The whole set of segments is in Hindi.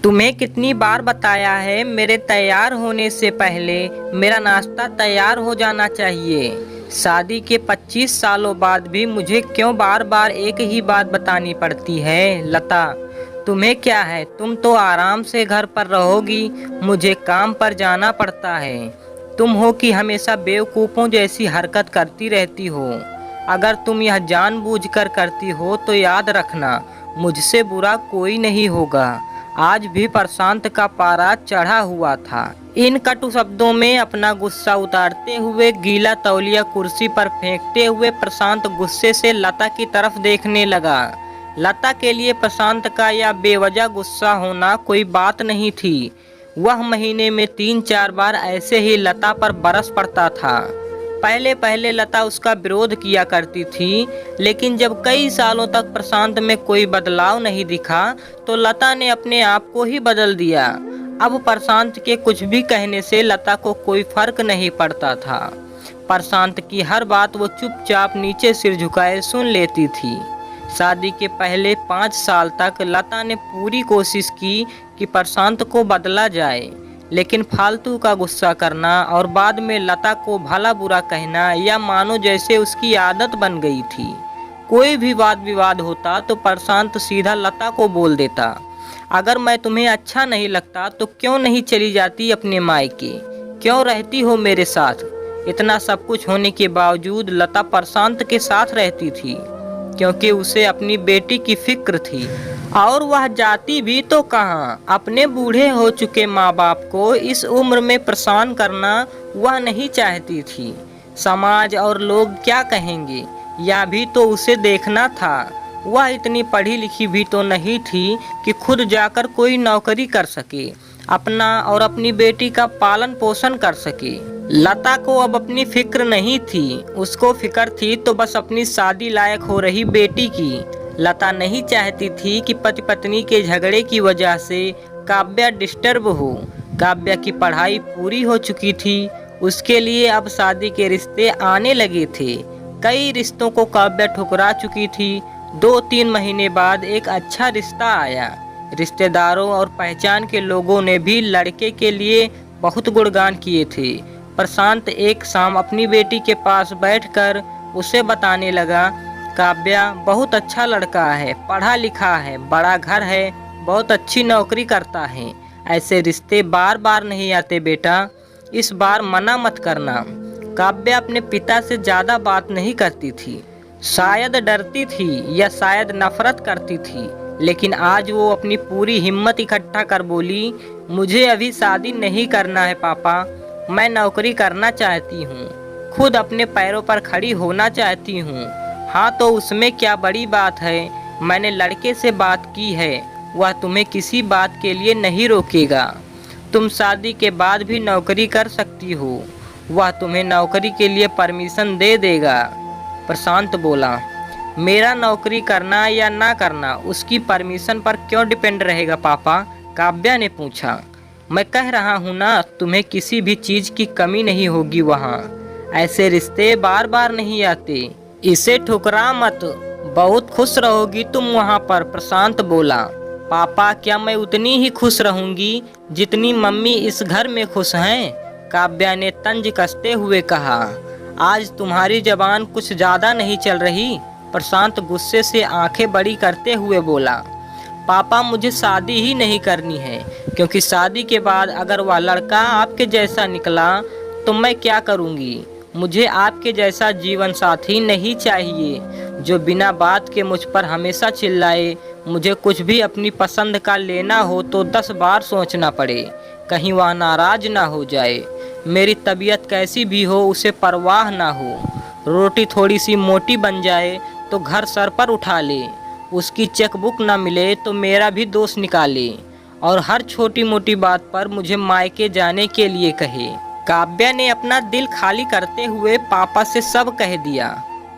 तुम्हें कितनी बार बताया है मेरे तैयार होने से पहले मेरा नाश्ता तैयार हो जाना चाहिए। शादी के 25 सालों बाद भी मुझे क्यों बार बार एक ही बात बतानी पड़ती है। लता, तुम्हें क्या है, तुम तो आराम से घर पर रहोगी, मुझे काम पर जाना पड़ता है। तुम हो कि हमेशा बेवकूफ़ों जैसी हरकत करती रहती हो। अगर तुम यह जानबूझकर करती हो तो याद रखना, मुझसे बुरा कोई नहीं होगा। आज भी प्रशांत का पारा चढ़ा हुआ था। इन कटु शब्दों में अपना गुस्सा उतारते हुए, गीला तौलिया कुर्सी पर फेंकते हुए प्रशांत गुस्से से लता की तरफ देखने लगा। लता के लिए प्रशांत का यह बेवजह गुस्सा होना कोई बात नहीं थी। वह महीने में 3-4 बार ऐसे ही लता पर बरस पड़ता था। पहले पहले लता उसका विरोध किया करती थी, लेकिन जब कई सालों तक प्रशांत में कोई बदलाव नहीं दिखा तो लता ने अपने आप को ही बदल दिया। अब प्रशांत के कुछ भी कहने से लता को कोई फर्क नहीं पड़ता था। प्रशांत की हर बात वो चुपचाप नीचे सिर झुकाए सुन लेती थी। शादी के पहले 5 साल तक लता ने पूरी कोशिश की कि प्रशांत को बदला जाए, लेकिन फालतू का गुस्सा करना और बाद में लता को भला बुरा कहना या मानो जैसे उसकी आदत बन गई थी। कोई भी वाद विवाद होता तो प्रशांत सीधा लता को बोल देता, अगर मैं तुम्हें अच्छा नहीं लगता तो क्यों नहीं चली जाती अपने मायके, क्यों रहती हो मेरे साथ। इतना सब कुछ होने के बावजूद लता प्रशांत के साथ रहती थी, क्योंकि उसे अपनी बेटी की फिक्र थी। और वह जाती भी तो कहाँ, अपने बूढ़े हो चुके माँ बाप को इस उम्र में परेशान करना वह नहीं चाहती थी। समाज और लोग क्या कहेंगे, यह भी तो उसे देखना था। वह इतनी पढ़ी लिखी भी तो नहीं थी कि खुद जाकर कोई नौकरी कर सके, अपना और अपनी बेटी का पालन पोषण कर सके। लता को अब अपनी फिक्र नहीं थी, उसको फिक्र थी तो बस अपनी शादी लायक हो रही बेटी की। लता नहीं चाहती थी कि पति पत्नी के झगड़े की वजह से काव्या डिस्टर्ब हो। काव्या की पढ़ाई पूरी हो चुकी थी, उसके लिए अब शादी के रिश्ते आने लगे थे। कई रिश्तों को काव्या ठुकरा चुकी थी। 2-3 महीने बाद एक अच्छा रिश्ता आया। रिश्तेदारों और पहचान के लोगों ने भी लड़के के लिए बहुत गुणगान किए थे। प्रशांत एक शाम अपनी बेटी के पास बैठकर उसे बताने लगा, काव्या बहुत अच्छा लड़का है, पढ़ा लिखा है, बड़ा घर है, बहुत अच्छी नौकरी करता है। ऐसे रिश्ते बार बार नहीं आते बेटा, इस बार मना मत करना। काव्या अपने पिता से ज़्यादा बात नहीं करती थी, शायद डरती थी या शायद नफरत करती थी, लेकिन आज वो अपनी पूरी हिम्मत इकट्ठा कर बोली, मुझे अभी शादी नहीं करना है पापा, मैं नौकरी करना चाहती हूँ, खुद अपने पैरों पर खड़ी होना चाहती हूँ। हाँ तो उसमें क्या बड़ी बात है, मैंने लड़के से बात की है, वह तुम्हें किसी बात के लिए नहीं रोकेगा। तुम शादी के बाद भी नौकरी कर सकती हो, वह तुम्हें नौकरी के लिए परमिशन दे देगा। प्रशांत बोला, मेरा नौकरी करना या ना करना उसकी परमिशन पर क्यों डिपेंड रहेगा पापा। काव्या ने पूछा, मैं कह रहा हूँ ना, तुम्हें किसी भी चीज़ की कमी नहीं होगी वहाँ। ऐसे रिश्ते बार बार नहीं आते, इसे ठुकरा मत, बहुत खुश रहोगी तुम वहाँ पर। प्रशांत बोला, पापा क्या मैं उतनी ही खुश रहूँगी जितनी मम्मी इस घर में खुश हैं। काव्या ने तंज कसते हुए कहा, आज तुम्हारी जबान कुछ ज़्यादा नहीं चल रही। प्रशांत गुस्से से आंखें बड़ी करते हुए बोला, पापा मुझे शादी ही नहीं करनी है, क्योंकि शादी के बाद अगर वह लड़का आपके जैसा निकला तो मैं क्या करूँगी। मुझे आपके जैसा जीवन साथी नहीं चाहिए, जो बिना बात के मुझ पर हमेशा चिल्लाए। मुझे कुछ भी अपनी पसंद का लेना हो तो 10 बार सोचना पड़े, कहीं वह नाराज ना हो जाए। मेरी तबीयत कैसी भी हो उसे परवाह ना हो, रोटी थोड़ी सी मोटी बन जाए तो घर सर पर उठा ले, उसकी चेकबुक ना मिले तो मेरा भी दोष निकाले, और हर छोटी मोटी बात पर मुझे मायके जाने के लिए कहे। काव्या ने अपना दिल खाली करते हुए पापा से सब कह दिया।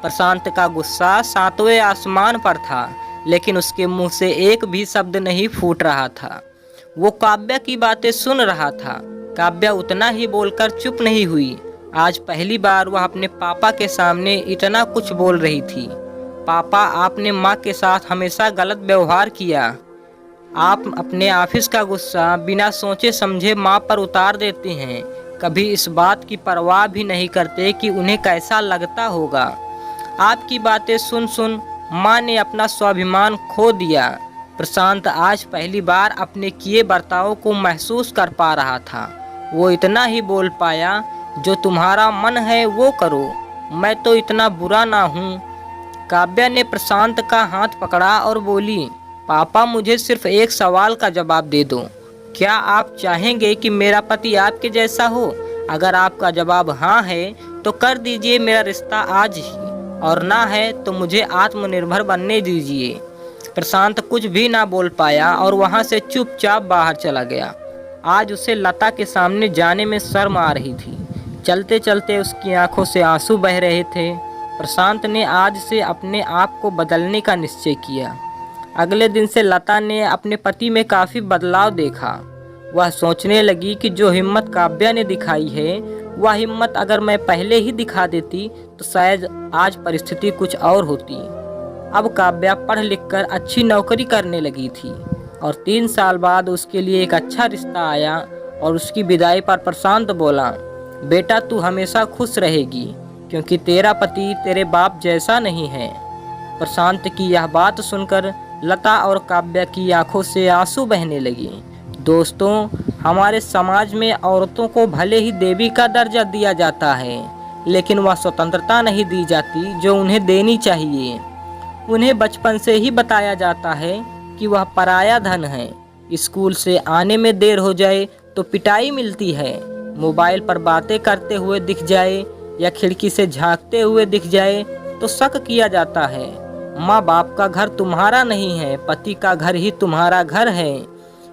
प्रशांत का गुस्सा 7वें आसमान पर था, लेकिन उसके मुंह से एक भी शब्द नहीं फूट रहा था। वो काव्या की बातें सुन रहा था। काव्या उतना ही बोलकर चुप नहीं हुई। आज पहली बार वह अपने पापा के सामने इतना कुछ बोल रही थी। पापा, आपने माँ के साथ हमेशा गलत व्यवहार किया, आप अपने ऑफिस का गुस्सा बिना सोचे समझे माँ पर उतार देते हैं। कभी इस बात की परवाह भी नहीं करते कि उन्हें कैसा लगता होगा। आपकी बातें सुन सुन माँ ने अपना स्वाभिमान खो दिया। प्रशांत आज पहली बार अपने किए बर्ताव को महसूस कर पा रहा था। वो इतना ही बोल पाया, जो तुम्हारा मन है वो करो, मैं तो इतना बुरा ना हूँ। काव्या ने प्रशांत का हाथ पकड़ा और बोली, पापा मुझे सिर्फ एक सवाल का जवाब दे दो। क्या आप चाहेंगे कि मेरा पति आपके जैसा हो? अगर आपका जवाब हाँ है तो कर दीजिए मेरा रिश्ता आज ही, और ना है तो मुझे आत्मनिर्भर बनने दीजिए। प्रशांत कुछ भी ना बोल पाया और वहाँ से चुपचाप बाहर चला गया। आज उसे लता के सामने जाने में शर्म आ रही थी। चलते चलते उसकी आंखों से आंसू बह रहे थे। प्रशांत ने आज से अपने आप को बदलने का निश्चय किया। अगले दिन से लता ने अपने पति में काफ़ी बदलाव देखा। वह सोचने लगी कि जो हिम्मत काव्या ने दिखाई है, वह हिम्मत अगर मैं पहले ही दिखा देती तो शायद आज परिस्थिति कुछ और होती। अब काव्या पढ़ लिख कर अच्छी नौकरी करने लगी थी और 3 साल बाद उसके लिए एक अच्छा रिश्ता आया। और उसकी विदाई पर प्रशांत बोला, बेटा तू हमेशा खुश रहेगी, क्योंकि तेरा पति तेरे बाप जैसा नहीं है। प्रशांत की यह बात सुनकर लता और काव्या की आंखों से आंसू बहने लगी। दोस्तों, हमारे समाज में औरतों को भले ही देवी का दर्जा दिया जाता है, लेकिन वह स्वतंत्रता नहीं दी जाती जो उन्हें देनी चाहिए। उन्हें बचपन से ही बताया जाता है कि वह पराया धन है। स्कूल से आने में देर हो जाए तो पिटाई मिलती है। मोबाइल पर बातें करते हुए दिख जाए या खिड़की से झांकते हुए दिख जाए तो शक किया जाता है। माँ बाप का घर तुम्हारा नहीं है, पति का घर ही तुम्हारा घर है।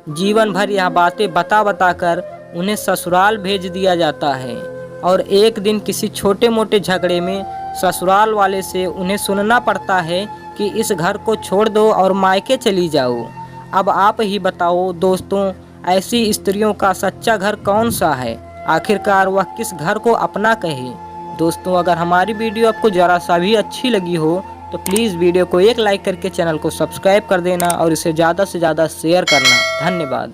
जीवन भर यह बातें बता बता कर उन्हें ससुराल भेज दिया जाता है, और एक दिन किसी छोटे मोटे झगड़े में ससुराल वाले से उन्हें सुनना पड़ता है कि इस घर को छोड़ दो और मायके चली जाओ। अब आप ही बताओ दोस्तों, ऐसी स्त्रियों का सच्चा घर कौन सा है? आखिरकार वह किस घर को अपना कहे? दोस्तों, अगर हमारी वीडियो आपको ज़रा सा भी अच्छी लगी हो तो प्लीज़ वीडियो को एक लाइक करके चैनल को सब्सक्राइब कर देना और इसे ज़्यादा से ज़्यादा शेयर करना। धन्यवाद।